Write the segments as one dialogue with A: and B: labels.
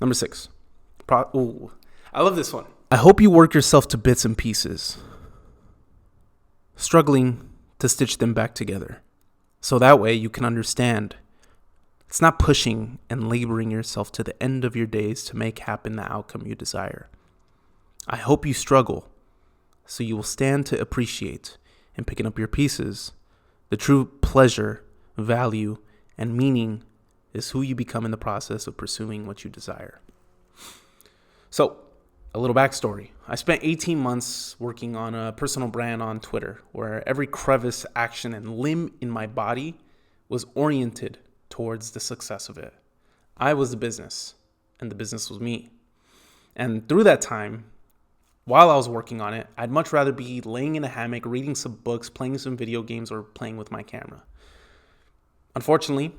A: Number 6. I love this one. I hope you work yourself to bits and pieces, struggling to stitch them back together. So that way you can understand it's not pushing and laboring yourself to the end of your days to make happen the outcome you desire. I hope you struggle so you will stand to appreciate in picking up your pieces. The true pleasure, value, and meaning is who you become in the process of pursuing what you desire. So, a little backstory. I spent 18 months working on a personal brand on Twitter where every crevice, action, and limb in my body was oriented towards the success of it. I was the business, and the business was me. And through that time, while I was working on it, I'd much rather be laying in a hammock, reading some books, playing some video games, or playing with my camera. Unfortunately,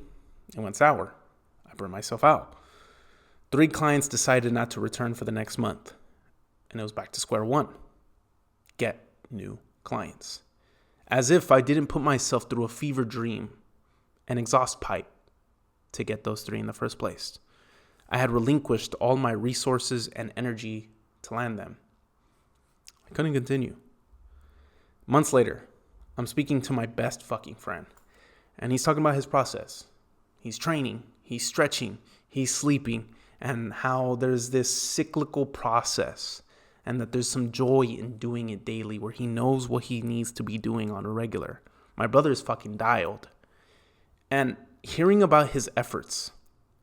A: it went sour. I burned myself out. 3 clients decided not to return for the next month, and it was back to square one. Get new clients. As if I didn't put myself through a fever dream, an exhaust pipe, to get those 3 in the first place. I had relinquished all my resources and energy to land them. I couldn't continue. Months later, I'm speaking to my best fucking friend, and he's talking about his process. He's training, he's stretching, he's sleeping, and how there's this cyclical process and that there's some joy in doing it daily where he knows what he needs to be doing on a regular. My brother is fucking dialed. And hearing about his efforts,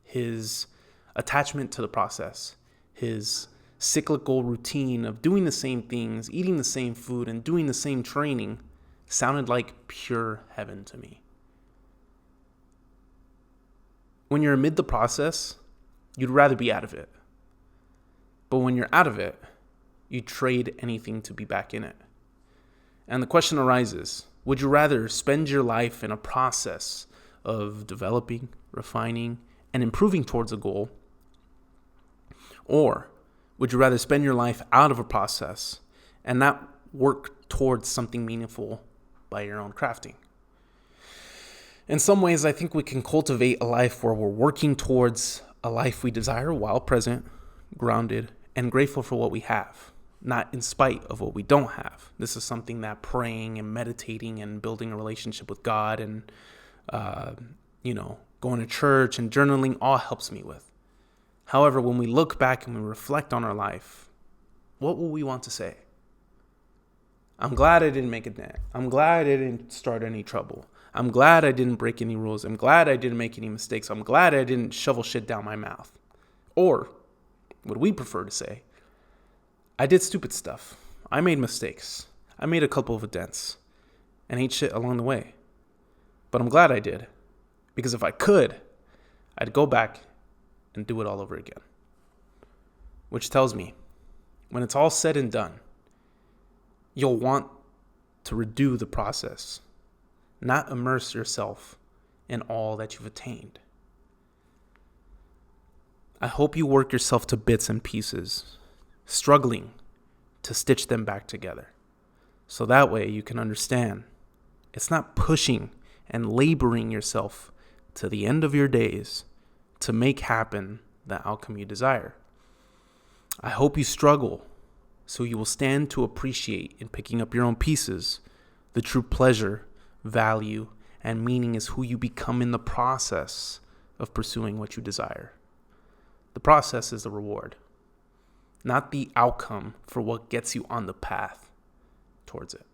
A: his attachment to the process, his cyclical routine of doing the same things, eating the same food, and doing the same training sounded like pure heaven to me. When you're amid the process, you'd rather be out of it. But when you're out of it, you trade anything to be back in it. And the question arises, would you rather spend your life in a process of developing, refining, and improving towards a goal? Or would you rather spend your life out of a process and not work towards something meaningful by your own crafting? In some ways, I think we can cultivate a life where we're working towards a life we desire while present, grounded, and grateful for what we have, not in spite of what we don't have. This is something that praying and meditating and building a relationship with God and, going to church and journaling all helps me with. However, when we look back and we reflect on our life, what will we want to say? I'm glad I didn't make a dent. I'm glad I didn't start any trouble. I'm glad I didn't break any rules. I'm glad I didn't make any mistakes. I'm glad I didn't shovel shit down my mouth. Or, would we prefer to say, I did stupid stuff. I made mistakes. I made a couple of dents and ate shit along the way. But I'm glad I did. Because if I could, I'd go back and do it all over again. Which tells me, when it's all said and done, you'll want to redo the process, not immerse yourself in all that you've attained. I hope you work yourself to bits and pieces, struggling to stitch them back together. So that way you can understand it's not pushing and laboring yourself to the end of your days to make happen the outcome you desire. I hope you struggle so you will stand to appreciate in picking up your own pieces. The true pleasure, value, and meaning is who you become in the process of pursuing what you desire. The process is the reward, not the outcome for what gets you on the path towards it.